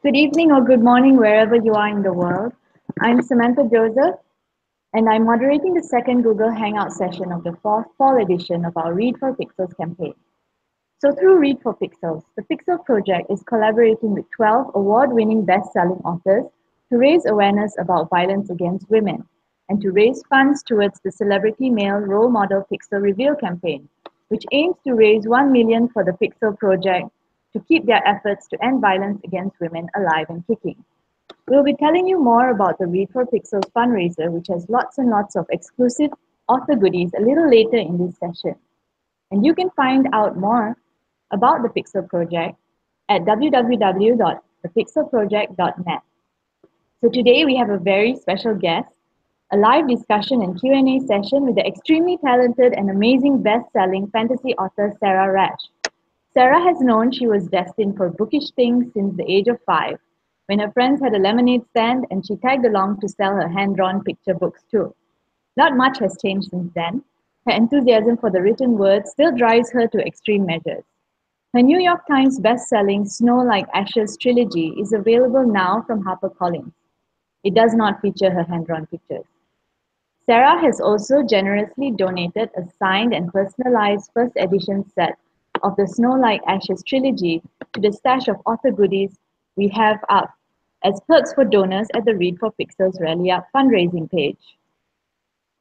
Good evening or good morning, wherever you are in the world. I'm Samantha Joseph, and I'm moderating the second Google Hangout session of the fourth fall edition of our Read for Pixels campaign. So, through Read for Pixels, the Pixel Project is collaborating with 12 award winning best selling authors to raise awareness about violence against women and to raise funds towards the Celebrity Male Role Model Pixel Reveal campaign, which aims to raise 1 million for the Pixel Project to keep their efforts to end violence against women alive and kicking. We'll be telling you more about the Read for Pixels fundraiser, which has lots and lots of exclusive author goodies a little later in this session. And you can find out more about the Pixel Project at www.thepixelproject.net. So today we have a very special guest, a live discussion and Q&A session with the extremely talented and amazing best-selling fantasy author Sara Raasch. Sara has known she was destined for bookish things since the age of 5, when her friends had a lemonade stand and she tagged along to sell her hand-drawn picture books too. Not much has changed since then. Her enthusiasm for the written word still drives her to extreme measures. Her New York Times best-selling Snow Like Ashes trilogy is available now from HarperCollins. It does not feature her hand-drawn pictures. Sara has also generously donated a signed and personalized first edition set of the Snow Like Ashes trilogy to the stash of author goodies we have up as perks for donors at the Read for Pixels Rally Up fundraising page.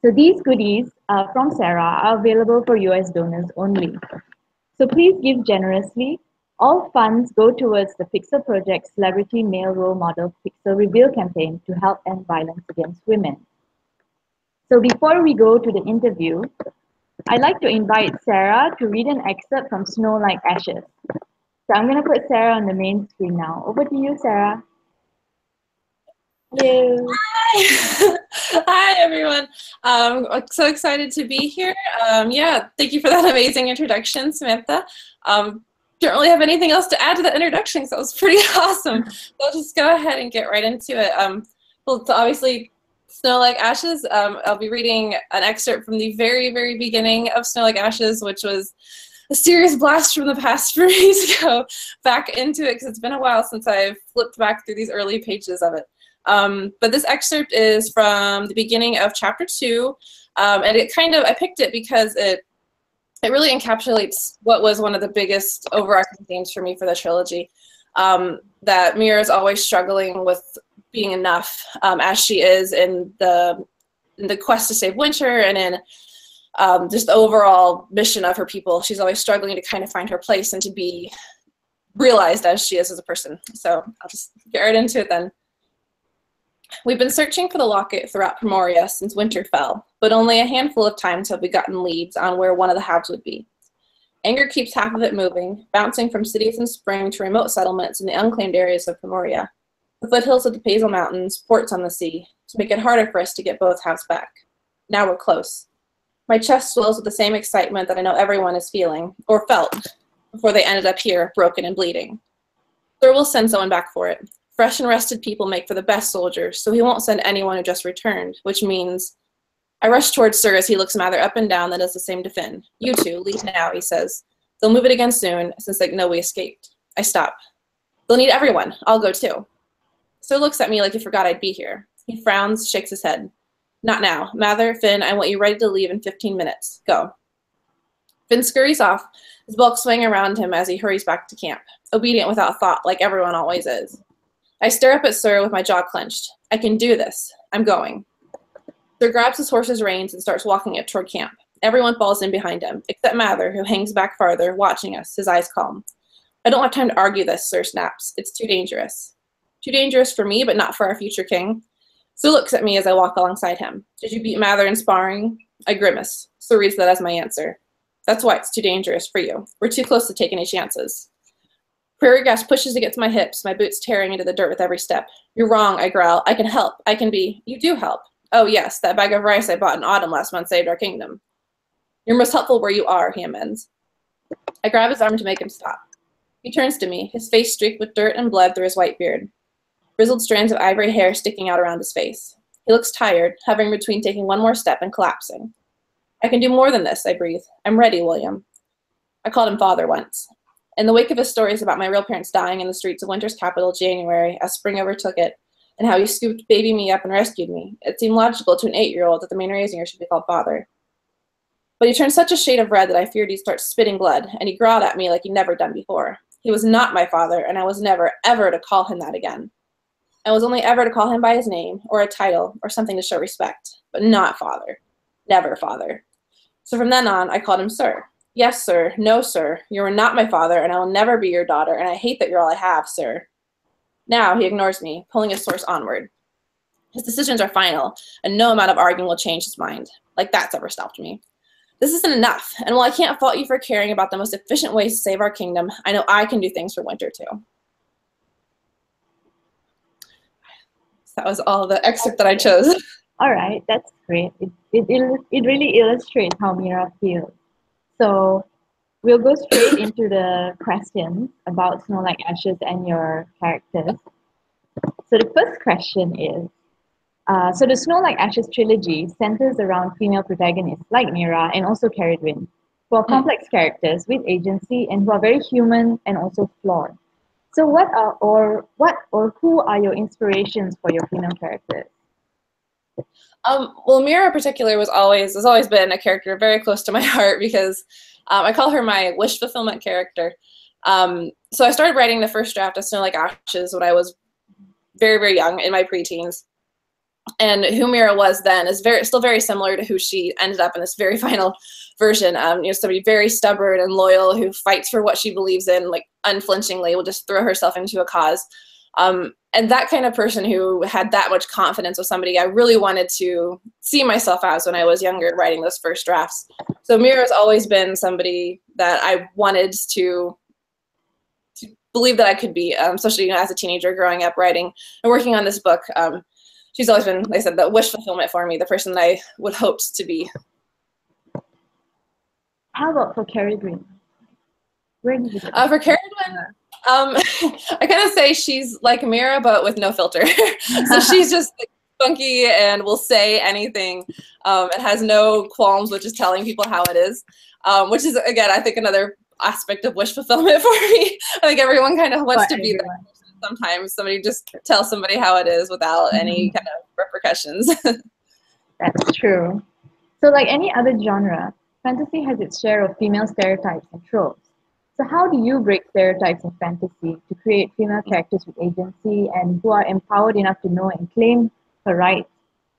So these goodies from Sara are available for US donors only. So please give generously. All funds go towards the Pixel Project Celebrity Male Role Model Pixel Reveal campaign to help end violence against women. So before we go to the interview, I'd like to invite Sara to read an excerpt from Snow Like Ashes. So I'm going to put Sara on the main screen now. Over to you, Sara. Yay. Hi. Hi, everyone. I'm so excited to be here. Yeah, thank you for that amazing introduction, Samantha. Don't really have anything else to add to that introduction, so it was pretty awesome. So I'll just go ahead and get right into it. Well, so obviously, Snow Like Ashes, I'll be reading an excerpt from the very, very beginning of Snow Like Ashes, which was a serious blast from the past for me to go back into it, because it's been a while since I've flipped back through these early pages of it. But this excerpt is from the beginning of chapter 2, and I picked it because it really encapsulates what was one of the biggest overarching themes for me for the trilogy, that Mira is always struggling with being enough, as she is in the quest to save Winter and in just the overall mission of her people. She's always struggling to kind of find her place and to be realized as she is as a person. So I'll just get right into it then. We've been searching for the locket throughout Primoria since winter fell, but only a handful of times have we gotten leads on where one of the halves would be. Anger keeps half of it moving, bouncing from cities in spring to remote settlements in the unclaimed areas of Primoria, the foothills of the Pazel Mountains, ports on the sea, to make it harder for us to get both halves back. Now we're close. My chest swells with the same excitement that I know everyone is feeling, or felt, before they ended up here, broken and bleeding. Thur will send someone back for it. Fresh and rested people make for the best soldiers, so he won't send anyone who just returned, which means... I rush towards Sir as he looks Mather up and down, then does the same to Finn. You two, leave now, he says. They'll move it again soon, since they know we escaped. I stop. They'll need everyone. I'll go too. Sir looks at me like he forgot I'd be here. He frowns, shakes his head. Not now. Mather, Finn, I want you ready to leave in 15 minutes. Go. Finn scurries off, his bulk swaying around him as he hurries back to camp, obedient without thought, like everyone always is. I stare up at Sir with my jaw clenched. I can do this. I'm going. Sir grabs his horse's reins and starts walking it toward camp. Everyone falls in behind him, except Mather, who hangs back farther, watching us, his eyes calm. I don't have time to argue this, Sir snaps. It's too dangerous. Too dangerous for me, but not for our future king. Sir looks at me as I walk alongside him. Did you beat Mather in sparring? I grimace. Sir reads that as my answer. That's why it's too dangerous for you. We're too close to take any chances. Prairie grass pushes against my hips, my boots tearing into the dirt with every step. You're wrong, I growl. I can help. I can be. You do help. Oh, yes, that bag of rice I bought in autumn last month saved our kingdom. You're most helpful where you are, he amends. I grab his arm to make him stop. He turns to me, his face streaked with dirt and blood through his white beard. Frizzled strands of ivory hair sticking out around his face. He looks tired, hovering between taking one more step and collapsing. I can do more than this, I breathe. I'm ready, William. I called him father once. In the wake of his stories about my real parents dying in the streets of winter's capital, January, as spring overtook it, and how he scooped baby me up and rescued me, it seemed logical to an 8-year-old that the man raising her should be called father. But he turned such a shade of red that I feared he'd start spitting blood, and he growled at me like he'd never done before. He was not my father, and I was never, ever to call him that again. I was only ever to call him by his name, or a title, or something to show respect, but not father. Never father. So from then on, I called him sir. Yes, sir. No, sir. You are not my father, and I will never be your daughter, and I hate that you're all I have, sir. Now he ignores me, pulling his horse onward. His decisions are final, and no amount of arguing will change his mind. Like that's ever stopped me. This isn't enough, and while I can't fault you for caring about the most efficient ways to save our kingdom, I know I can do things for Winter too. That was all the excerpt that I chose. All right, that's great. It really illustrates how Mira feels. So we'll go straight into the questions about Snow Like Ashes and your characters. So the first question is, so the Snow Like Ashes trilogy centers around female protagonists like Mira and also Caradwyn, who are complex characters with agency and who are very human and also flawed. So what or who are your inspirations for your female characters? Well, Mira in particular has always been a character very close to my heart because I call her my wish fulfillment character. So I started writing the first draft of Snow Like Ashes when I was very, very young, in my preteens. And who Mira was then is still very similar to who she ended up in this very final version. Somebody very stubborn and loyal who fights for what she believes in, like unflinchingly, will just throw herself into a cause. And that kind of person who had that much confidence with somebody I really wanted to see myself as when I was younger writing those first drafts. So Mira's always been somebody that I wanted to believe that I could be, especially as a teenager growing up writing and working on this book. She's always been, like I said, the wish fulfillment for me, the person that I would hope to be. How about for Caradwyn? Where did you get for Caradwyn, I kind of say she's like Mira, but with no filter. So she's just like, funky and will say anything and has no qualms with just telling people how it is, which is, again, I think another aspect of wish fulfillment for me. I think everyone kind of wants to be that person. Sometimes somebody just tells somebody how it is without any kind of repercussions. That's true. So like any other genre, fantasy has its share of female stereotypes and tropes. So how do you break stereotypes in fantasy to create female characters with agency and who are empowered enough to know and claim her rights,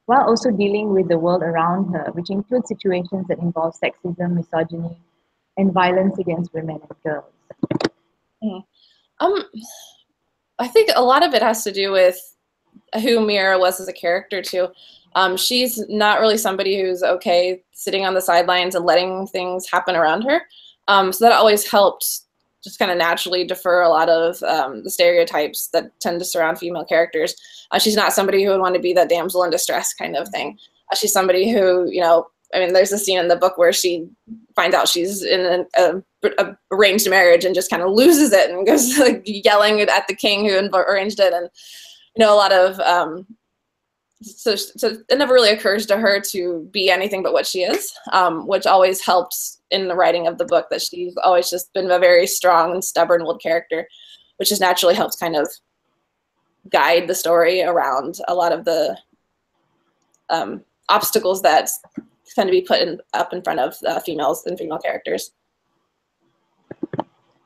while also dealing with the world around her, which includes situations that involve sexism, misogyny, and violence against women and girls? I think a lot of it has to do with who Mira was as a character too. She's not really somebody who's okay sitting on the sidelines and letting things happen around her. So that always helped just kind of naturally defer a lot of the stereotypes that tend to surround female characters. She's not somebody who would want to be that damsel in distress kind of thing. She's somebody who, there's a scene in the book where she finds out she's in an arranged marriage and just kind of loses it and goes like yelling at the king who arranged it. And, a lot of, so it never really occurs to her to be anything but what she is, which always helps in the writing of the book, that she's always just been a very strong and stubborn-willed character, which just naturally helps kind of guide the story around a lot of the obstacles that tend to be put up in front of females and female characters.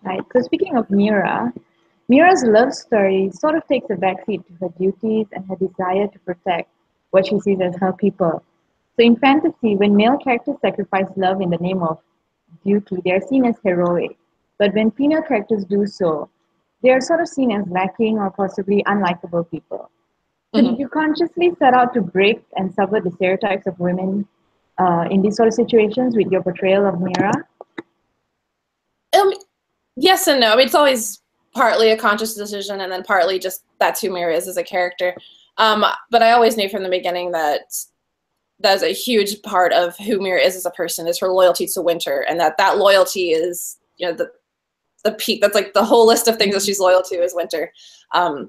Right. So speaking of Mira's love story sort of takes a backseat to her duties and her desire to protect what she sees as her people. So in fantasy, when male characters sacrifice love in the name of duty, they are seen as heroic. But when female characters do so, they are sort of seen as lacking or possibly unlikable people. So did you consciously set out to break and subvert the stereotypes of women in these sort of situations with your portrayal of Mira? Yes and no. It's always partly a conscious decision and then partly just that's who Mira is as a character. But I always knew from the beginning that that's a huge part of who Mira is as a person, is her loyalty to Winter, and that loyalty is, the peak. That's like the whole list of things that she's loyal to is Winter. I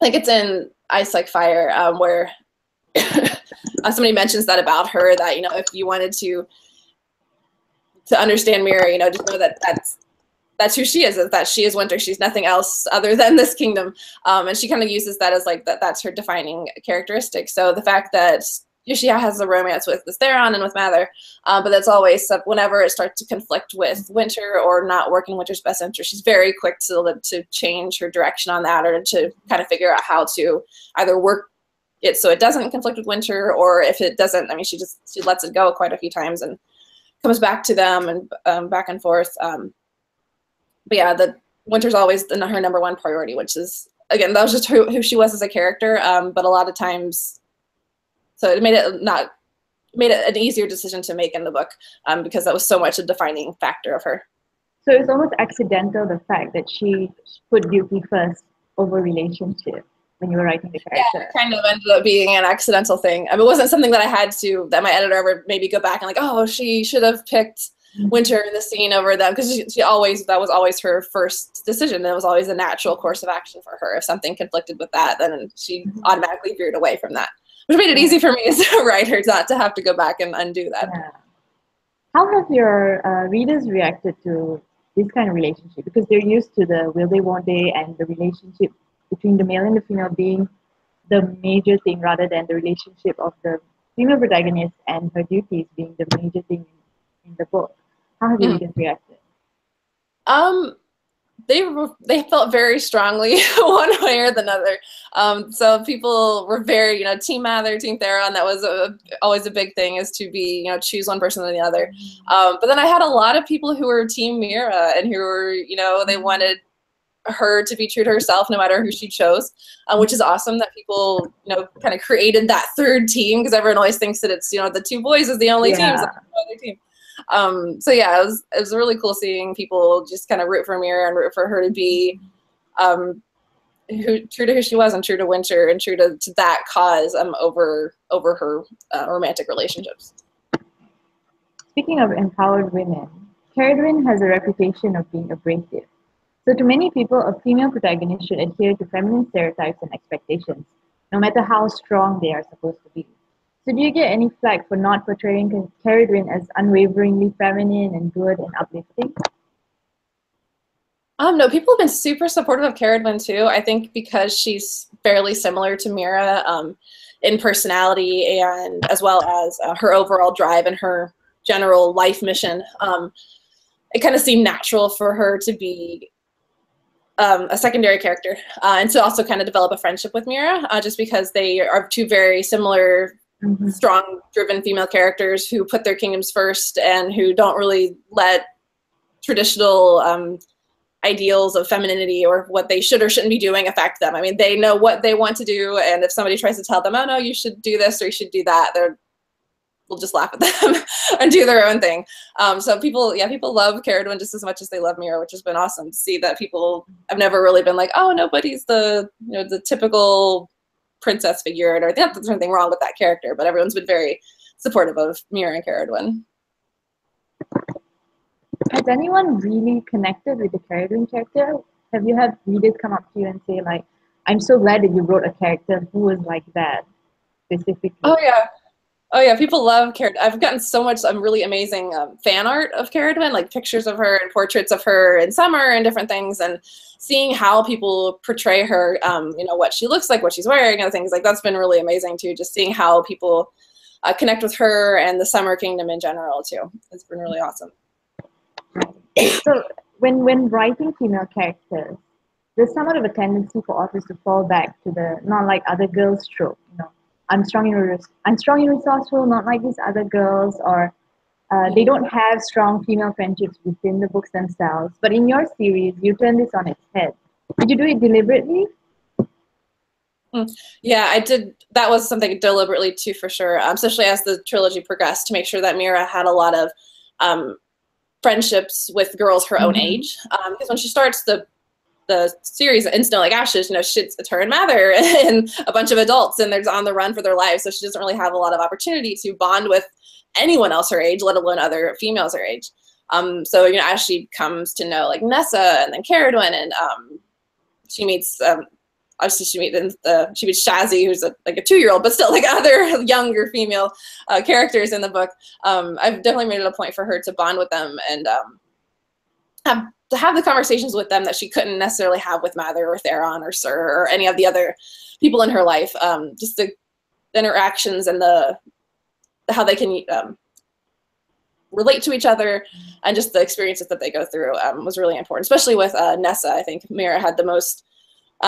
think it's in Ice Like Fire where somebody mentions that about her, that, if you wanted to understand Mira, just know that that's who she is that she is winter. She's nothing else other than this kingdom. And she kind of uses that as like that's her defining characteristic. So the fact that she has a romance with Theron and with Mather, but that's always whenever it starts to conflict with Winter or not work in Winter's best interest, she's very quick to change her direction on that, or to kind of figure out how to either work it so it doesn't conflict with Winter, or if it doesn't, I mean, she lets it go quite a few times and comes back to them and back and forth. But yeah, the Winter's always her #1 priority, which is, again, that was just who she was as a character. But a lot of times, so it made it an easier decision to make in the book, because that was so much a defining factor of her. So it's almost accidental, the fact that she put duty first over relationship when you were writing the character. Yeah, it kind of ended up being an accidental thing. I mean, it wasn't something that I had to, that my editor ever maybe go back and like, oh, she should have picked Winter in the scene over them, because that was always her first decision. It was always a natural course of action for her. If something conflicted with that, then she automatically veered away from that, which made it easy for me as a writer not to have to go back and undo that. Yeah. How have your readers reacted to this kind of relationship? Because they're used to the will they, won't they, and the relationship between the male and the female being the major thing, rather than the relationship of the female protagonist and her duties being the major thing in the book. How have your readers reacted? They felt very strongly one way or the other. So people were very, Team Mather, Team Theron. That was always a big thing, is to be, choose one person or the other. But then I had a lot of people who were Team Mira, and who were, they wanted her to be true to herself no matter who she chose, which is awesome that people, kind of created that third team, because everyone always thinks that it's, the two boys is the only team. So no other team. So yeah, it was really cool seeing people just kind of root for Mira and root for her to be true to who she was, and true to Winter, and true to that cause over her romantic relationships. Speaking of empowered women, Caradwyn has a reputation of being abrasive. So to many people, a female protagonist should adhere to feminine stereotypes and expectations, no matter how strong they are supposed to be. So do you get any flack for not portraying Caradwyn as unwaveringly feminine and good and uplifting? No, people have been super supportive of Caradwyn too. I think because she's fairly similar to Mira in personality, and as well as her overall drive and her general life mission. It kind of seemed natural for her to be a secondary character, and to also kind of develop a friendship with Mira, just because they are two very similar, strong, driven female characters who put their kingdoms first, and who don't really let traditional ideals of femininity or what they should or shouldn't be doing affect them. I mean, they know what they want to do, and if somebody tries to tell them, oh no, you should do this or you should do that, we'll just laugh at them and do their own thing. So people love Caradwyn just as much as they love Mira, which has been awesome to see. That people have never really been like, oh, nobody's the typical princess figure, or not that there's anything wrong with that character, but everyone's been very supportive of Mira and Caradwyn. Has anyone really connected with the Caradwyn character? Have you had readers come up to you and say, like, I'm so glad that you wrote a character who was like that specifically? Oh yeah, people love Caradwyn. I've gotten so much really amazing fan art of Caradwyn, like pictures of her and portraits of her in summer and different things, and seeing how people portray her, what she looks like, what she's wearing, and things like that's been really amazing too. Just seeing how people connect with her and the Summer Kingdom in general too. It's been really awesome. So when writing female characters, there's somewhat of a tendency for authors to fall back to the not like other girls trope. I'm strong and resourceful, not like these other girls, or they don't have strong female friendships within the books themselves. But in your series, you turn this on its head. Did you do it deliberately? Yeah, I did. That was something deliberately too, for sure. Especially as the trilogy progressed, to make sure that Mira had a lot of friendships with girls her own age. Because when she starts the series, Instant Like Ashes, it's her and Mather and a bunch of adults, and they're on the run for their lives, so she doesn't really have a lot of opportunity to bond with anyone else her age, let alone other females her age. So as she comes to know like Nessa and then Caradwyn, and she meets obviously she meets Shazzy, who's a 2-year-old, but still like other younger female characters in the book. I've definitely made it a point for her to bond with them and have to have the conversations with them that she couldn't necessarily have with Mather or Theron or Sir or any of the other people in her life. Just the interactions and how they can relate to each other, and just the experiences that they go through was really important, especially with Nessa. I think Mira had the most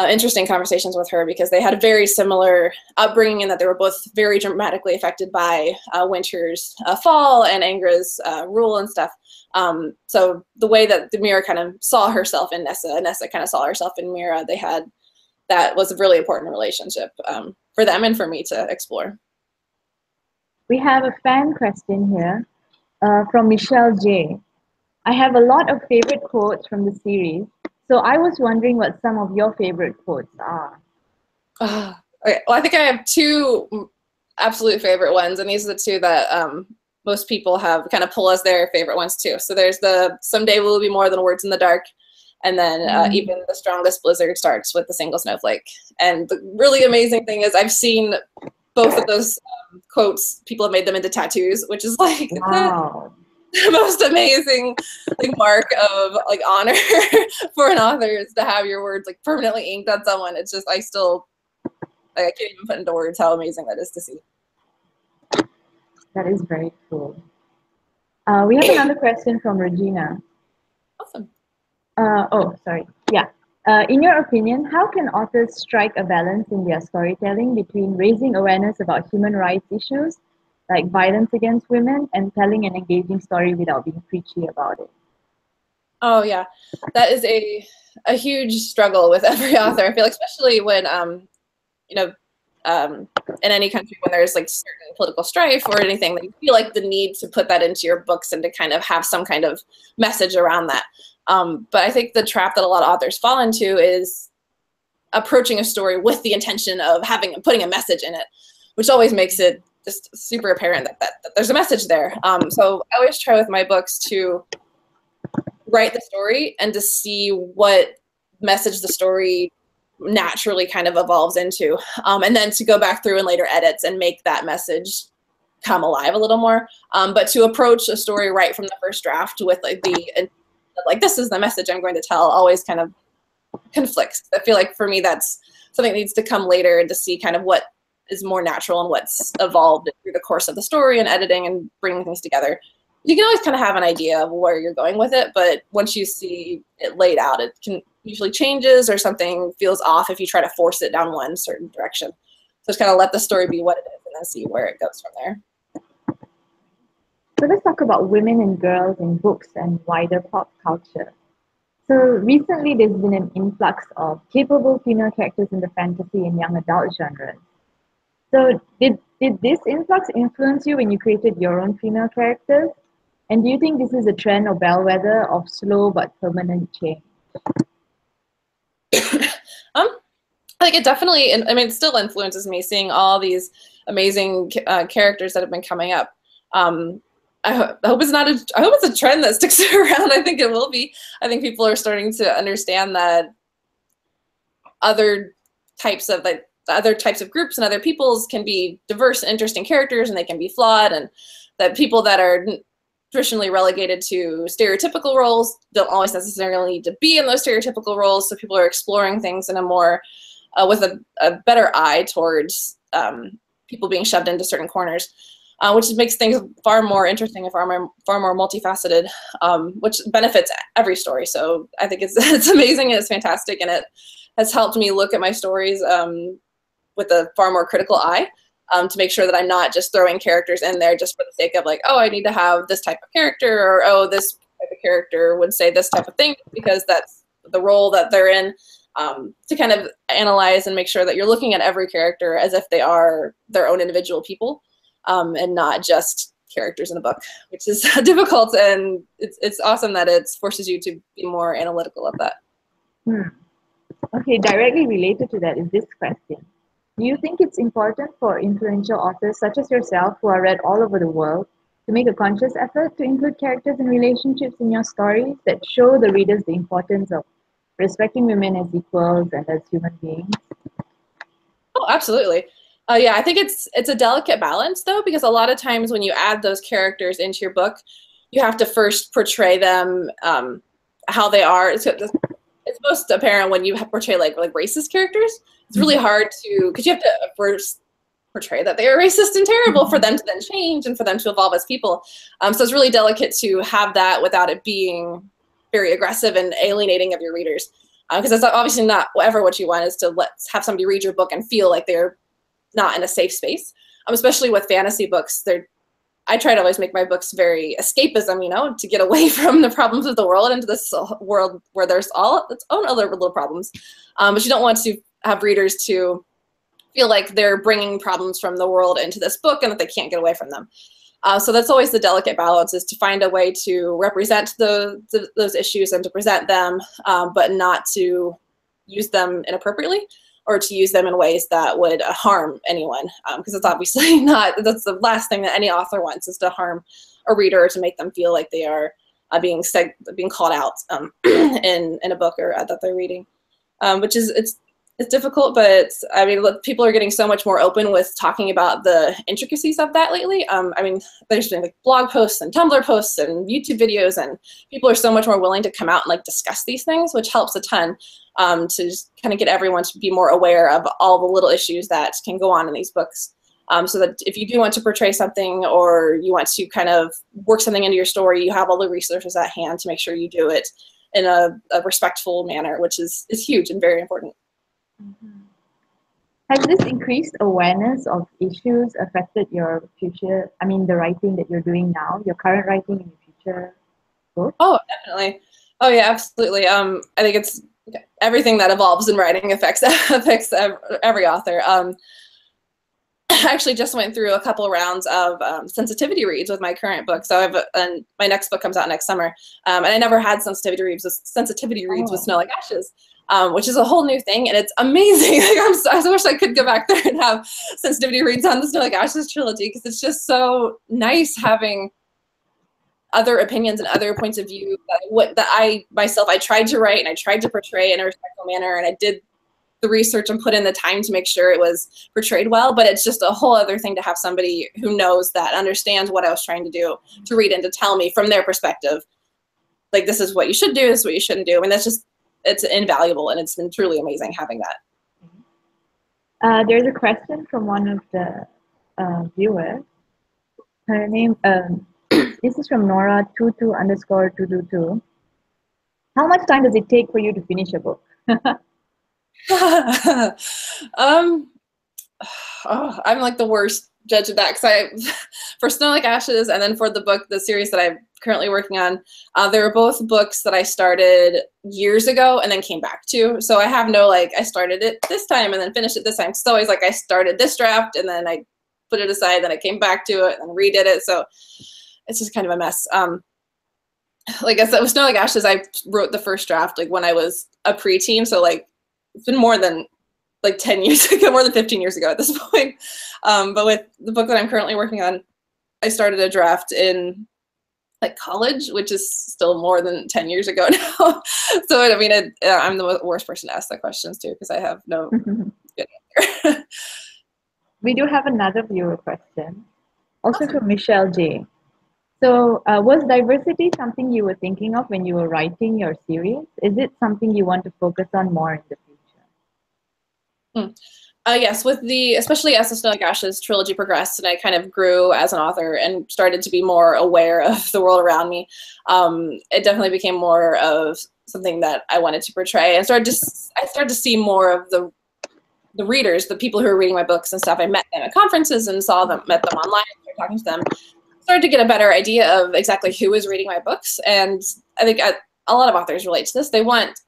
interesting conversations with her because they had a very similar upbringing in that they were both very dramatically affected by Winter's fall and Angra's rule and stuff. So the way that the Mira kind of saw herself in Nessa, and Nessa kind of saw herself in Mira, that was a really important relationship for them and for me to explore. We have a fan question here from Michelle J. I have a lot of favorite quotes from the series, so I was wondering what some of your favorite quotes are. Okay. Well, I think I have two absolute favorite ones, and these are the two that most people have kind of pull as their favorite ones too. So there's the "Someday will be more than words in the dark," and then even the strongest blizzard starts with the single snowflake. And the really amazing thing is I've seen both of those quotes. People have made them into tattoos, which is like wow. the most amazing mark of honor for an author is to have your words permanently inked on someone. It's just I can't even put into words how amazing that is to see. That is very cool. We have another question from Regina. Awesome. Oh, sorry. Yeah. In your opinion, how can authors strike a balance in their storytelling between raising awareness about human rights issues like violence against women and telling an engaging story without being preachy about it? Oh yeah, that is a huge struggle with every author. I feel like, especially when in any country when there's certain political strife or anything, that you feel like the need to put that into your books and to kind of have some kind of message around that. But I think the trap that a lot of authors fall into is approaching a story with the intention of putting a message in it, which always makes it just super apparent that there's a message there. So I always try with my books to write the story and to see what message the story naturally kind of evolves into, and then to go back through and later edits and make that message come alive a little more. But to approach a story right from the first draft with this is the message I'm going to tell always kind of conflicts. I feel like for me that's something that needs to come later, and to see kind of what is more natural and what's evolved through the course of the story and editing and bringing things together. You can always kind of have an idea of where you're going with it, but once you see it laid out, it can usually changes or something feels off if you try to force it down one certain direction. So just kind of let the story be what it is and then see where it goes from there. So let's talk about women and girls in books and wider pop culture. So recently there's been an influx of capable female characters in the fantasy and young adult genres. So did this influx influence you when you created your own female characters? And do you think this is a trend or bellwether of slow but permanent change? I think it definitely, it still influences me seeing all these amazing characters that have been coming up. I hope it's a trend that sticks around. I think it will be. I think people are starting to understand that other types of groups and other peoples can be diverse and interesting characters, and they can be flawed, and that people that are traditionally relegated to stereotypical roles don't always necessarily need to be in those stereotypical roles. So people are exploring things in a more with a better eye towards people being shoved into certain corners, which makes things far more interesting and far more multifaceted, which benefits every story. So I think it's amazing and it's fantastic, and it has helped me look at my stories with a far more critical eye, to make sure that I'm not just throwing characters in there just for the sake of oh, I need to have this type of character, or oh, this type of character would say this type of thing because that's the role that they're in. To kind of analyze and make sure that you're looking at every character as if they are their own individual people, and not just characters in a book, which is difficult, and it's awesome that it forces you to be more analytical of that. Okay, directly related to that is this question. Do you think it's important for influential authors such as yourself, who are read all over the world, to make a conscious effort to include characters and relationships in your stories that show the readers the importance of respecting women as equals and as human beings? Oh, absolutely. Yeah, I think it's a delicate balance, though, because a lot of times when you add those characters into your book, you have to first portray them how they are. It's most apparent when you portray like racist characters. It's really hard to, because you have to first portray that they are racist and terrible for them to then change and for them to evolve as people. So it's really delicate to have that without it being very aggressive and alienating of your readers. Because that's obviously not ever what you want, is to have somebody read your book and feel like they're not in a safe space. Especially with fantasy books, I try to always make my books very escapism, you know, to get away from the problems of the world into this world where there's all its own other little problems. But you don't want to have readers to feel like they're bringing problems from the world into this book and that they can't get away from them. So that's always the delicate balance, is to find a way to represent those issues and to present them, but not to use them inappropriately or to use them in ways that would harm anyone. Because it's obviously not, that's the last thing that any author wants, is to harm a reader or to make them feel like they are being called out in a book or that they're reading, which is, it's difficult, but I mean, look, people are getting so much more open with talking about the intricacies of that lately. I mean, there's been like blog posts and Tumblr posts and YouTube videos, and people are so much more willing to come out and like discuss these things, which helps a ton to just kind of get everyone to be more aware of all the little issues that can go on in these books. So that if you do want to portray something or you want to kind of work something into your story, you have all the resources at hand to make sure you do it in a respectful manner, which is huge and very important. Mhm. Has this increased awareness of issues affected your future, I mean, the writing that you're doing now, your current writing and your future book? Oh, definitely. Oh, yeah, absolutely. I think it's everything that evolves in writing affects every author. I actually just went through a couple rounds of sensitivity reads with my current book. So my next book comes out next summer, and I never had sensitivity reads with Snow Like Ashes. Which is a whole new thing, and it's amazing. Like, I wish I could go back there and have sensitivity reads on the Snow Like Ashes trilogy, because it's just so nice having other opinions and other points of view that I tried to write and I tried to portray in a respectful manner, and I did the research and put in the time to make sure it was portrayed well. But it's just a whole other thing to have somebody who knows that, understands what I was trying to do, to read and to tell me from their perspective, like, this is what you should do, this is what you shouldn't do. I mean, it's invaluable, and it's been truly amazing having that. There's a question from one of the viewers. Her name, this is from Nora 22_222. How much time does it take for you to finish a book? I'm like the worst judge of that, because for Snow Like Ashes and then for the series that I'm currently working on, they were both books that I started years ago and then came back to. So I have no, like, I started it this time and then finished it this time. It's always like I started this draft and then I put it aside, then I came back to it and redid it. So it's just kind of a mess. Like I said, with Snow Like Ashes, I wrote the first draft like when I was a preteen. So like it's been more than like 10 years ago, more than 15 years ago at this point. But with the book that I'm currently working on, I started a draft in like college, which is still more than 10 years ago now. So I mean, I'm the worst person to ask that questions to, because I have no good answer. We do have another viewer question, also from Michelle J. So was diversity something you were thinking of when you were writing your series? Is it something you want to focus on more in the future? Yes, especially as the Snow Like Ashes trilogy progressed and I kind of grew as an author and started to be more aware of the world around me, it definitely became more of something that I wanted to portray. And I started to see more of the readers, the people who were reading my books and stuff. I met them at conferences and met them online, and started talking to them. Started to get a better idea of exactly who was reading my books. And I think a lot of authors relate to this. They want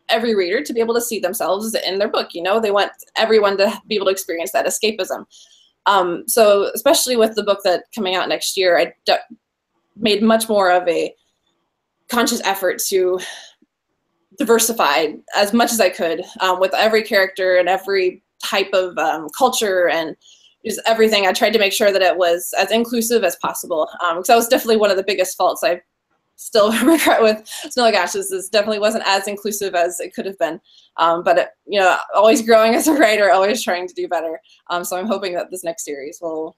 every reader to be able to see themselves in their book. You know, they want everyone to be able to experience that escapism. So especially with the book that coming out next year, I made much more of a conscious effort to diversify as much as I could with every character and every type of culture and just everything. I tried to make sure that it was as inclusive as possible, because that was definitely one of the biggest faults I still regret with Snow Like Ashes. Is definitely wasn't as inclusive as it could have been. But you know, always growing as a writer, always trying to do better. So I'm hoping that this next series will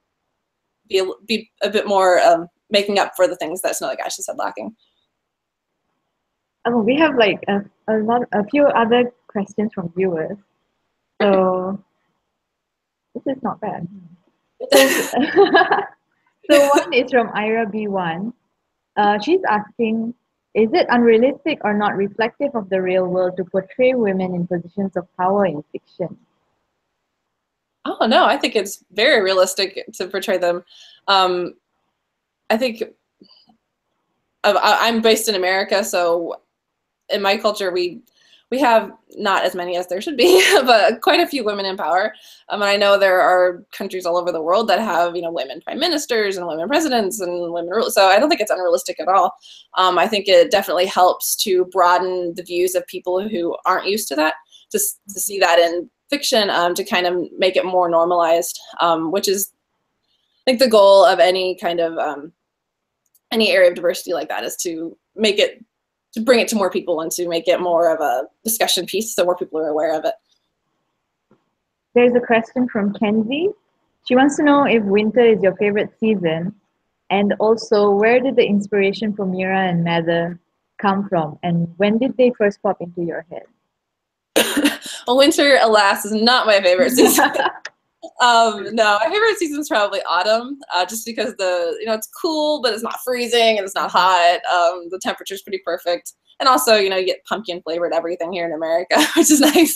be a bit more making up for the things that Snow Like Ashes had lacking. Oh, we have like a few other questions from viewers. So this is not bad. So, so one is from Ira B1. She's asking, is it unrealistic or not reflective of the real world to portray women in positions of power in fiction? Oh no, I think it's very realistic to portray them. I think I'm based in America, so in my culture we have not as many as there should be, but quite a few women in power. And I know there are countries all over the world that have, women prime ministers and women presidents and women rulers. So I don't think it's unrealistic at all. I think it definitely helps to broaden the views of people who aren't used to that, to see that in fiction, to kind of make it more normalized, which is, I think, the goal of any kind of any area of diversity like that, is to make it, to bring it to more people and to make it more of a discussion piece so more people are aware of it. There's a question from Kenzie. She wants to know if winter is your favorite season, and also where did the inspiration for Mira and Mather come from, and when did they first pop into your head? Well, winter, alas, is not my favorite season. No, my favorite season is probably autumn, just because it's cool, but it's not freezing and it's not hot. The temperature's pretty perfect. And also, you get pumpkin flavored everything here in America, which is nice.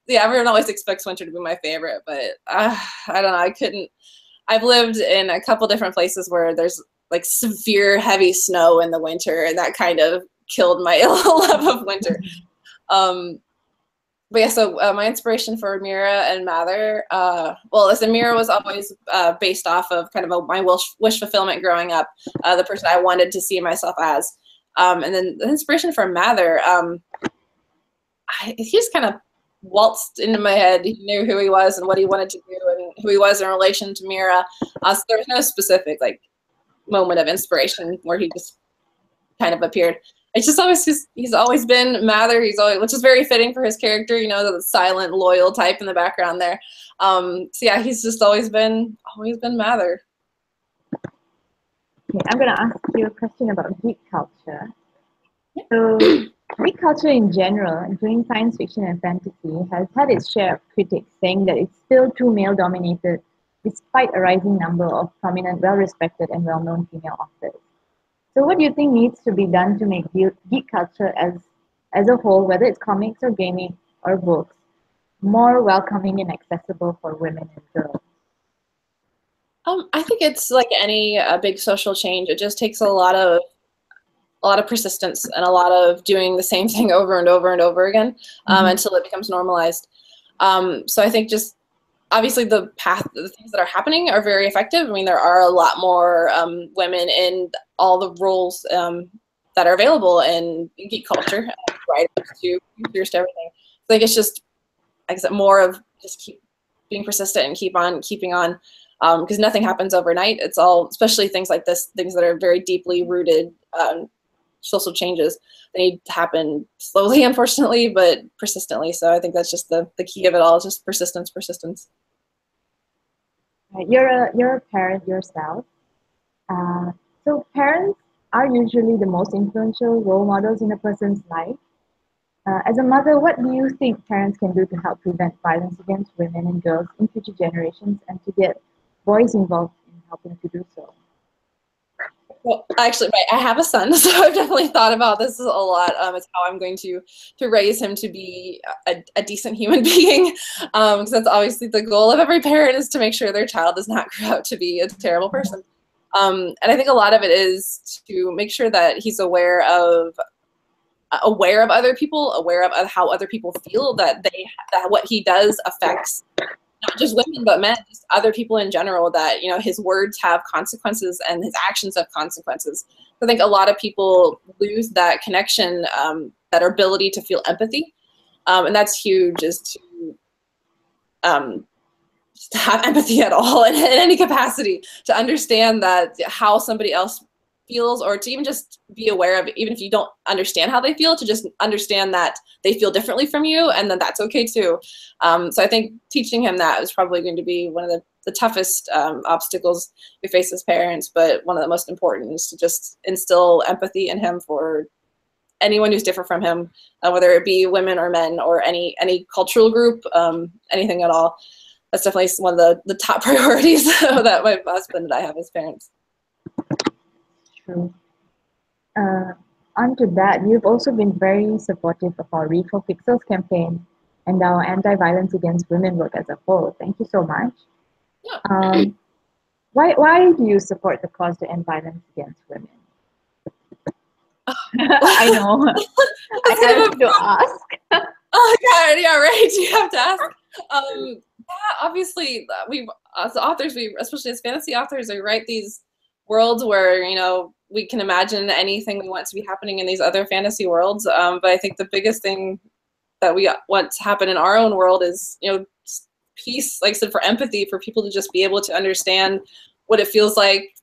Yeah, everyone always expects winter to be my favorite, but I don't know. I've lived in a couple different places where there's like severe heavy snow in the winter, and that kind of killed my love of winter. But yeah, so my inspiration for Mira and Mather, listen, Mira was always based off of kind of my wish fulfillment growing up, the person I wanted to see myself as. And then the inspiration for Mather, he just kind of waltzed into my head. He knew who he was and what he wanted to do and who he was in relation to Mira. So there was no specific moment of inspiration where he just kind of appeared. It's just always he's always been Mather. Which is very fitting for his character, the silent, loyal type in the background there. So yeah, he's just always been Mather. Okay, I'm gonna ask you a question about geek culture. So, geek culture in general, including science fiction and fantasy, has had its share of critics saying that it's still too male-dominated, despite a rising number of prominent, well-respected, and well-known female authors. So what do you think needs to be done to make geek culture as a whole, whether it's comics or gaming or books, more welcoming and accessible for women and girls? I think it's like any big social change. It just takes a lot of persistence and a lot of doing the same thing over and over and over again, until it becomes normalized. So I think just obviously the things that are happening are very effective. I mean, there are a lot more women in all the roles that are available in geek culture, writers to producers to everything. I think it's just, like I said, more of just keep being persistent and keep on keeping on, because nothing happens overnight. It's all, especially things like this, things that are very deeply rooted social changes. They need to happen slowly, unfortunately, but persistently. So I think that's just the key of it all, is just persistence. You're a parent yourself. So parents are usually the most influential role models in a person's life. As a mother, what do you think parents can do to help prevent violence against women and girls in future generations, and to get boys involved in helping to do so? Well, actually, I have a son, so I've definitely thought about this a lot. It's how I'm going to raise him to be a decent human being, because that's obviously the goal of every parent, is to make sure their child does not grow up to be a terrible person. And I think a lot of it is to make sure that he's aware of other people, aware of how other people feel, that what he does affects not just women but men, just other people in general, that his words have consequences and his actions have consequences. I think a lot of people lose that connection, that ability to feel empathy, and that's huge, is to have empathy at all, in any capacity, to understand that how somebody else feels, or to even just be aware of, even if you don't understand how they feel, to just understand that they feel differently from you, and then that's okay too. So I think teaching him that is probably going to be one of the toughest obstacles we face as parents, but one of the most important is to just instill empathy in him for anyone who's different from him, whether it be women or men or any cultural group, anything at all. That's definitely one of the top priorities that my husband and I have as parents. True. Onto that, you've also been very supportive of our Read for Pixels campaign and our anti-violence against women work as a whole. Thank you so much. Yeah. Why do you support the cause to end violence against women? I know. I have to ask. Oh God, yeah, right. You have to ask. Yeah, obviously, we as authors, especially as fantasy authors, we write these worlds where we can imagine anything we want to be happening in these other fantasy worlds. But I think the biggest thing that we want to happen in our own world is peace, like I said, for empathy, for people to just be able to understand what it feels like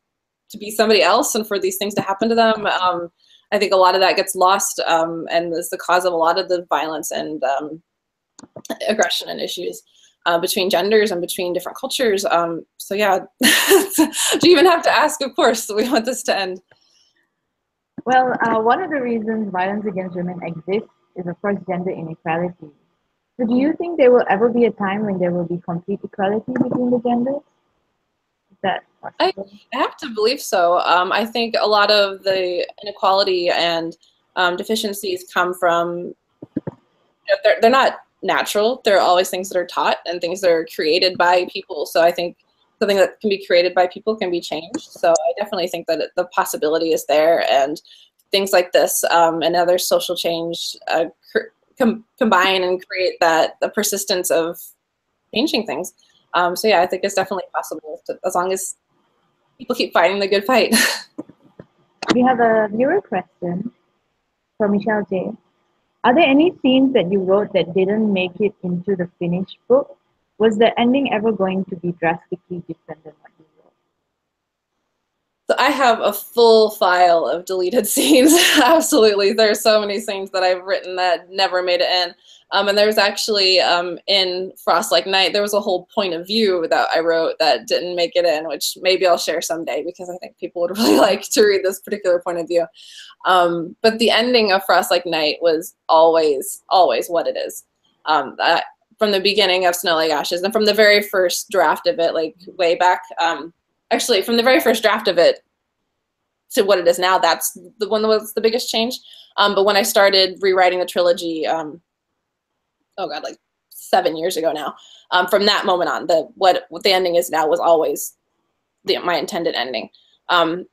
to be somebody else and for these things to happen to them. I think a lot of that gets lost and is the cause of a lot of the violence and aggression and issues between genders and between different cultures. So yeah, do you even have to ask? Of course, we want this to end. Well, one of the reasons violence against women exists is, of course, gender inequality. So do you think there will ever be a time when there will be complete equality between the genders? Is that possible? I have to believe so. I think a lot of the inequality and deficiencies come from, they're not natural. They're always things that are taught and things that are created by people. So I think something that can be created by people can be changed. So I definitely think that the possibility is there, and things like this and other social change combine and create the persistence of changing things. So yeah, I think it's definitely possible as long as people keep fighting the good fight. We have a viewer question from Michelle J. Are there any scenes that you wrote that didn't make it into the finished book? Was the ending ever going to be drastically different than what you wrote? So I have a full file of deleted scenes. Absolutely. There's so many scenes that I've written that never made it in. And there's actually in Frost Like Night, there was a whole point of view that I wrote that didn't make it in, which maybe I'll share someday because I think people would really like to read this particular point of view. But the ending of Frost Like Night was always what it is. From the beginning of Snow Like Ashes and from the very first draft of it, like way back, actually from the very first draft of it to what it is now, that's the one that was the biggest change. But when I started rewriting the trilogy, oh God, like 7 years ago now, from that moment on, what the ending is now was always my intended ending. And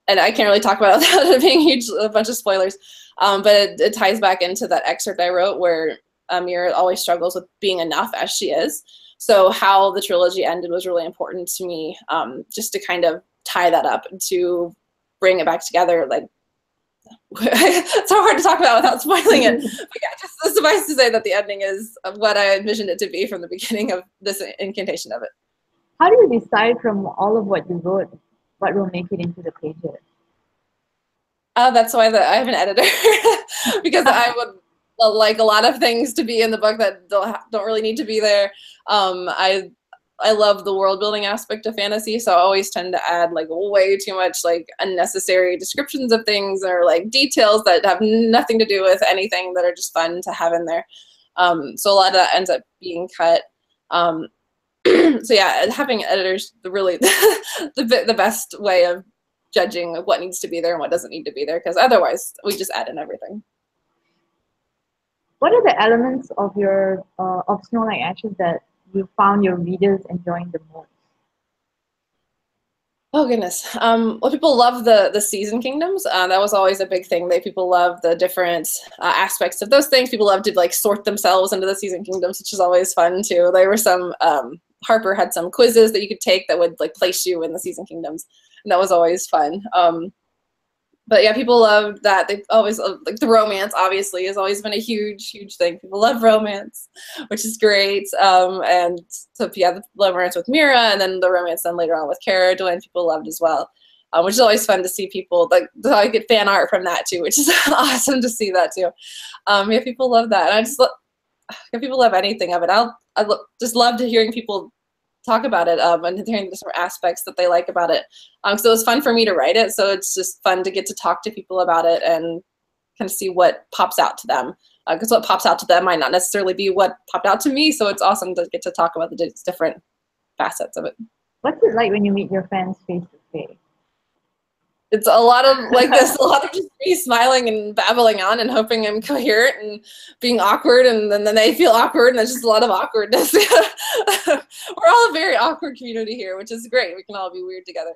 I can't really talk about it without it being a bunch of spoilers, but it ties back into that excerpt I wrote where Mira always struggles with being enough as she is. So how the trilogy ended was really important to me, just to kind of tie that up and to bring it back together. Like, it's so hard to talk about without spoiling it. But yeah, just suffice to say that the ending is what I envisioned it to be from the beginning of this incantation of it. How do you decide from all of what you wrote what will make it into the pages? That's why I have an editor because I would like a lot of things to be in the book that don't really need to be there. I love the world building aspect of fantasy, so I always tend to add like way too much like unnecessary descriptions of things or like details that have nothing to do with anything that are just fun to have in there. So a lot of that ends up being cut. So yeah, having editors really the best way of judging what needs to be there and what doesn't need to be there, because otherwise we just add in everything. What are the elements of your of Snow Like Ashes that you found your readers enjoying the most? Oh goodness. Well, people love the season kingdoms. That was always a big thing. People love the different aspects of those things. People love to like sort themselves into the season kingdoms, which is always fun too. There were some Harper had some quizzes that you could take that would like place you in the season kingdoms, and that was always fun. But yeah, people loved that. They always like the romance. Obviously, has always been a huge thing. People love romance, which is great. And so yeah, the romance with Mira, and then the romance then later on with Cara Dwayne, people loved as well. Which is always fun to see people like I get fan art from that too, which is awesome to see that too. Yeah, people love that, and I just if people love anything of it, I just love to hearing people talk about it and hearing the different aspects that they like about it. So it was fun for me to write it. So it's just fun to get to talk to people about it and kind of see what pops out to them. Because what pops out to them might not necessarily be what popped out to me. So it's awesome to get to talk about the different facets of it. What's it like when you meet your fans face to face? It's a lot of like this, a lot of just me smiling and babbling on and hoping I'm coherent and being awkward, and then they feel awkward, and there's just a lot of awkwardness. We're all a very awkward community here, which is great. We can all be weird together.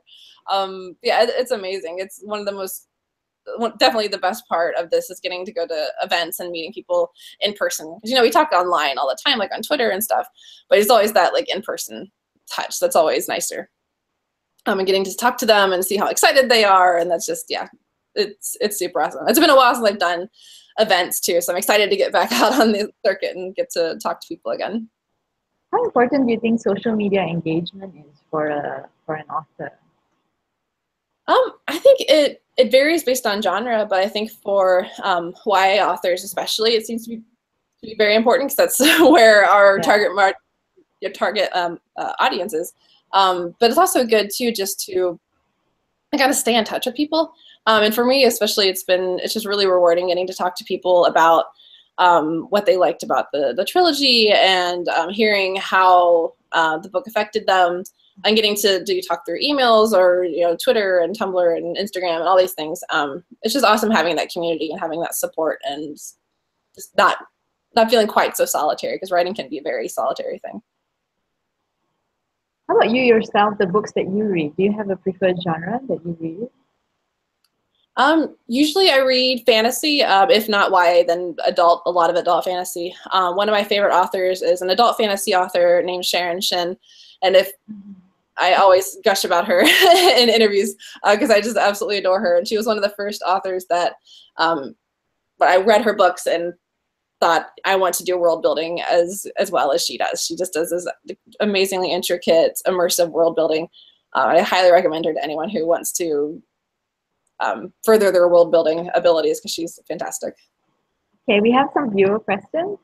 Yeah, it's amazing. It's one of the most, definitely the best part of this is getting to go to events and meeting people in person. Because, you know, we talk online all the time, like on Twitter and stuff, but it's always that like in-person touch that's always nicer. And getting to talk to them and see how excited they are, and that's just, yeah, it's super awesome. It's been a while since I've done events too, so I'm excited to get back out on the circuit and get to talk to people again. How important do you think social media engagement is for an author? I think it varies based on genre, but I think for YA authors especially, it seems to be very important, because that's where our target audience is. But it's also good too, just to kind of stay in touch with people. And for me, especially, it's just really rewarding getting to talk to people about what they liked about the trilogy, and hearing how the book affected them, and getting to talk through emails or, you know, Twitter and Tumblr and Instagram and all these things. It's just awesome having that community and having that support, and just not feeling quite so solitary, because writing can be a very solitary thing. How about you yourself, the books that you read? Do you have a preferred genre that you read? Usually I read fantasy, if not YA, then a lot of adult fantasy. One of my favorite authors is an adult fantasy author named Sharon Shin. And I always gush about her in interviews, because I just absolutely adore her. And she was one of the first authors that I read her books and thought, I want to do world building as well as she does. She just does this amazingly intricate, immersive world building. I highly recommend her to anyone who wants to further their world building abilities, because she's fantastic. Okay, we have some viewer questions.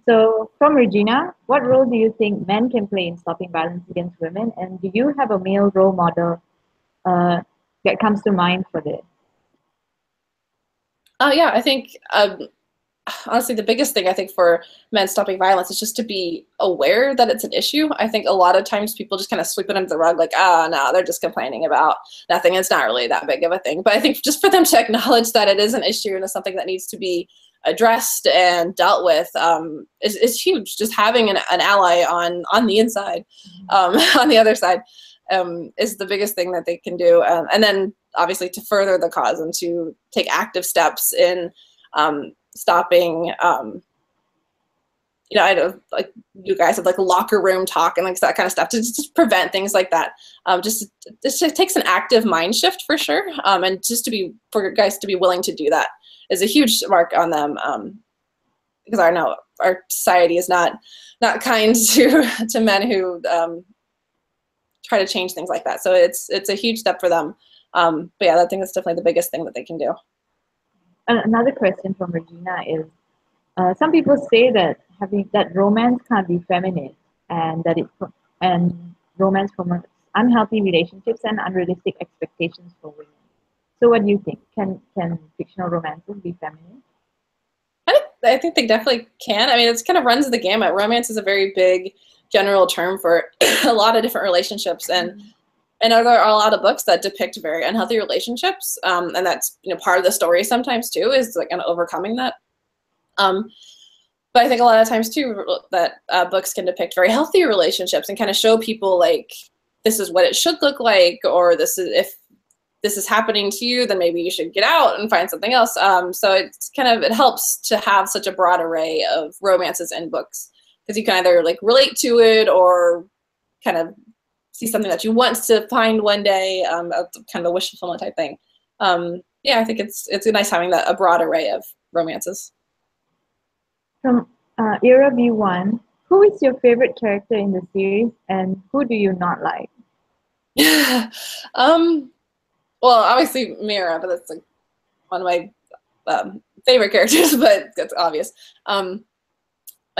So from Regina, what role do you think men can play in stopping violence against women? And do you have a male role model that comes to mind for this? Yeah, I think honestly, the biggest thing I think for men stopping violence is just to be aware that it's an issue. I think a lot of times people just kind of sweep it under the rug, like, no, they're just complaining about nothing. It's not really that big of a thing. But I think just for them to acknowledge that it is an issue and it's something that needs to be addressed and dealt with is huge. Just having an ally on the inside, on the other side, is the biggest thing that they can do. And then obviously to further the cause and to take active steps in stopping, you know, I know, like you guys have like locker room talk and like that kind of stuff to just prevent things like that. It takes an active mind shift for sure. And just for guys to be willing to do that is a huge mark on them. Because I know our society is not kind to men who try to change things like that. So it's a huge step for them. But yeah, I think that's definitely the biggest thing that they can do. Another question from Regina is, some people say that romance can't be feminist, and and romance promotes unhealthy relationships and unrealistic expectations for women. So what do you think? Can fictional romances be feminist? I think they definitely can. I mean, it kind of runs the gamut. Romance is a very big general term for a lot of different relationships, and there are a lot of books that depict very unhealthy relationships, and that's, you know, part of the story sometimes too, is like kind of overcoming that. But I think a lot of times too that books can depict very healthy relationships and kind of show people like, this is what it should look like, or if this is happening to you, then maybe you should get out and find something else. So it helps to have such a broad array of romances in books, because you can either like relate to it or kind of see something that you want to find one day, kind of a wish fulfillment type thing. Yeah, I think it's nice having a broad array of romances. From Era V1, who is your favorite character in the series, and who do you not like? Well, obviously Mira, but that's like one of my favorite characters, but that's obvious. My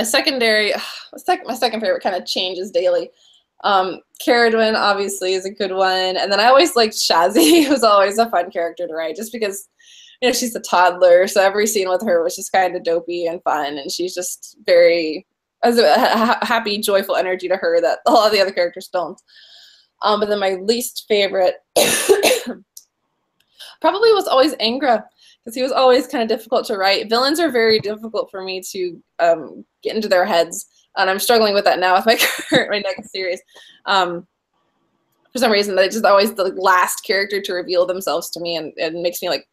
second favorite kind of changes daily. Caradwin obviously is a good one, and then I always liked Shazzy. He was always a fun character to write, just because you know, she's a toddler, so every scene with her was just kind of dopey and fun, and she's just very has a happy, joyful energy to her that a lot of the other characters don't. But then my least favorite probably was always Angra, because he was always kind of difficult to write. Villains are very difficult for me to get into their heads, and I'm struggling with that now with my next series. For some reason, it's just always the last character to reveal themselves to me, and it makes me like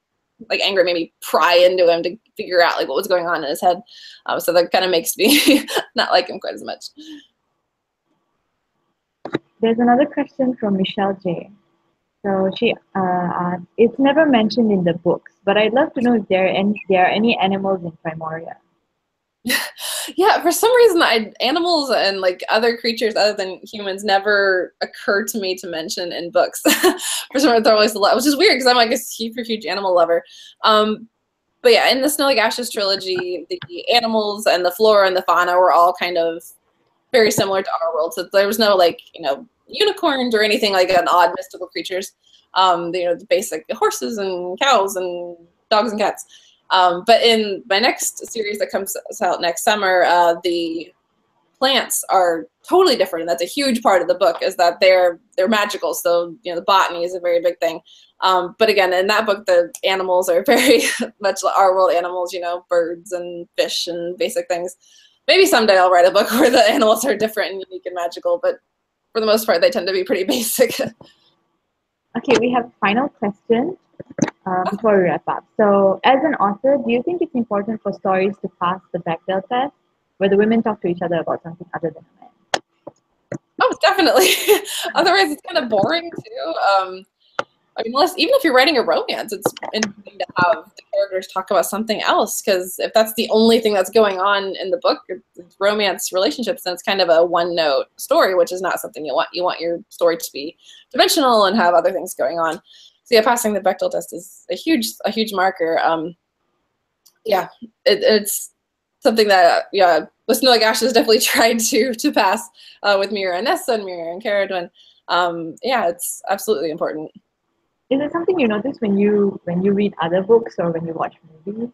Angra made me pry into him to figure out like what was going on in his head. So that kind of makes me not like him quite as much. There's another question from Michelle J. So she asked, it's never mentioned in the books, but I'd love to know if there are any animals in Primoria. Yeah, for some reason, animals and like other creatures other than humans never occurred to me to mention in books. For some reason, they're always a lot, which is weird because I'm like a super huge animal lover. But yeah, in the Snow Like Ashes trilogy, the animals and the flora and the fauna were all kind of very similar to our world. So there was no like, you know, unicorns or anything like an odd mystical creatures. You know, the basic horses and cows and dogs and cats. But in my next series that comes out next summer, the plants are totally different, and that's a huge part of the book, is that they're magical. So, you know, the botany is a very big thing. But again, in that book, the animals are very much our world animals, you know, birds and fish and basic things. Maybe someday I'll write a book where the animals are different and unique and magical, but for the most part, they tend to be pretty basic. Okay, we have final question before we wrap up. So, as an author, do you think it's important for stories to pass the Bechdel test, where the women talk to each other about something other than the men? Oh, definitely. Otherwise, it's kind of boring too. I mean, even if you're writing a romance, it's interesting to have the characters talk about something else, because if that's the only thing that's going on in the book, it's romance relationships, then it's kind of a one-note story, which is not something you want. You want your story to be dimensional and have other things going on. So yeah, passing the Bechdel test is a huge marker. Yeah, it's something that with Snow Like Ashes definitely tried to pass with Mira and Nessa and Mira and Caradwin. Yeah, it's absolutely important. Is it something you notice when you read other books or when you watch movies?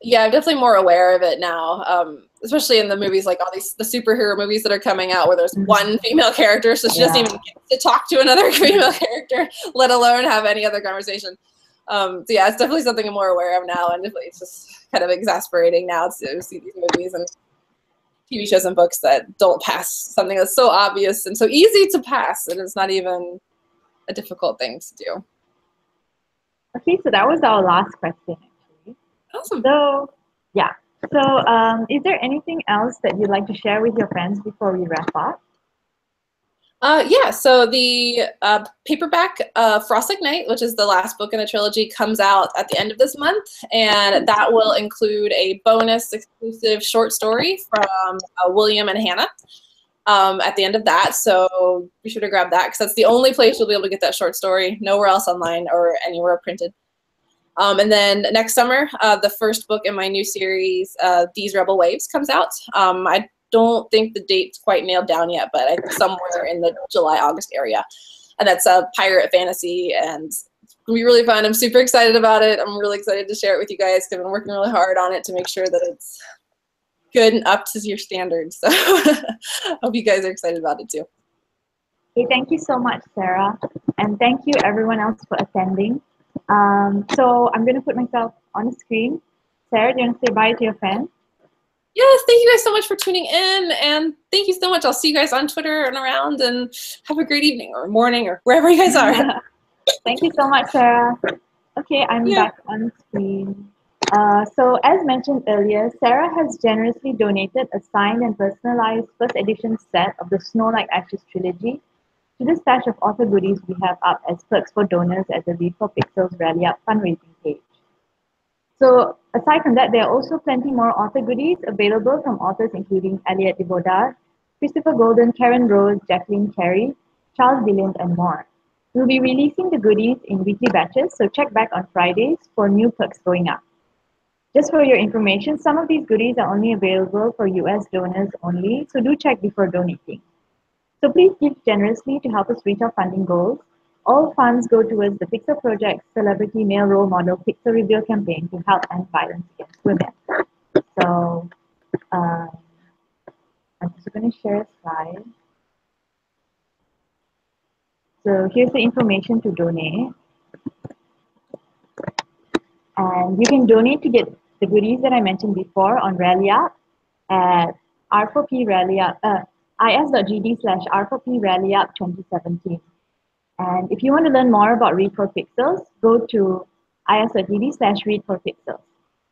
Yeah, I'm definitely more aware of it now, especially in the movies, like all the superhero movies that are coming out where there's one female character, so she doesn't even get to talk to another female character, let alone have any other conversation. So yeah, it's definitely something I'm more aware of now, and it's just kind of exasperating now to see these movies and TV shows and books that don't pass something that's so obvious and so easy to pass, and it's not even a difficult thing to do. Okay, so that was our last question, actually. Awesome. So, yeah. So, is there anything else that you'd like to share with your friends before we wrap up? Yeah, so the paperback Frost Ignite, which is the last book in the trilogy, comes out at the end of this month, and that will include a bonus exclusive short story from William and Hannah at the end of that. So be sure to grab that, because that's the only place you'll be able to get that short story, nowhere else online or anywhere printed. And then next summer, the first book in my new series, These Rebel Waves, comes out. I don't think the date's quite nailed down yet, but I think somewhere in the July-August area. And that's a pirate fantasy, and it's going to be really fun. I'm super excited about it. I'm really excited to share it with you guys, because I've been working really hard on it to make sure that it's good and up to your standards. So I hope you guys are excited about it too. Okay, thank you so much, Sarah. And thank you everyone else for attending. So I'm going to put myself on the screen. Sarah, do you want to say bye to your fans? Yes, thank you guys so much for tuning in, and thank you so much. I'll see you guys on Twitter and around, and have a great evening or morning or wherever you guys are. Thank you so much, Sarah. Okay, I'm back on screen. So as mentioned earlier, Sarah has generously donated a signed and personalized first edition set of the Snow Like Ashes trilogy to the stash of author goodies we have up as perks for donors at the Read for Pixels Rally Up fundraising page. So aside from that, there are also plenty more author goodies available from authors including Elliot de Bodard, Christopher Golden, Karen Rose, Jacqueline Carey, Charles Dilliant, and more. We'll be releasing the goodies in weekly batches, so check back on Fridays for new perks going up. Just for your information, some of these goodies are only available for US donors only, so do check before donating. So please give generously to help us reach our funding goals. All funds go towards the Pixel Project Celebrity Male Role Model Pixel Reveal campaign to help end violence against women. So I'm just going to share a slide. So here's the information to donate. And you can donate to get the goodies that I mentioned before on Rallyup at R4P Rallyup, is.gd/R4P Rallyup 2017. And if you want to learn more about Read for Pixels, go to is.gd/Read for Pixels.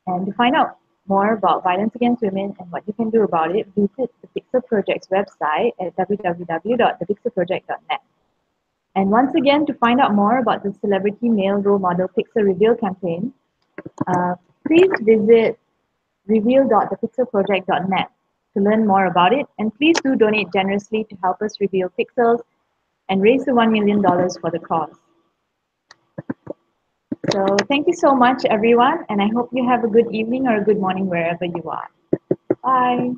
And to find out more about violence against women and what you can do about it, visit the Pixel Project's website at www.thepixelproject.net. And once again, to find out more about the Celebrity Male Role Model Pixel Reveal campaign, please visit reveal.thepixelproject.net to learn more about it. And please do donate generously to help us reveal pixels and raise the $1 million for the cause. So thank you so much, everyone. And I hope you have a good evening or a good morning wherever you are. Bye.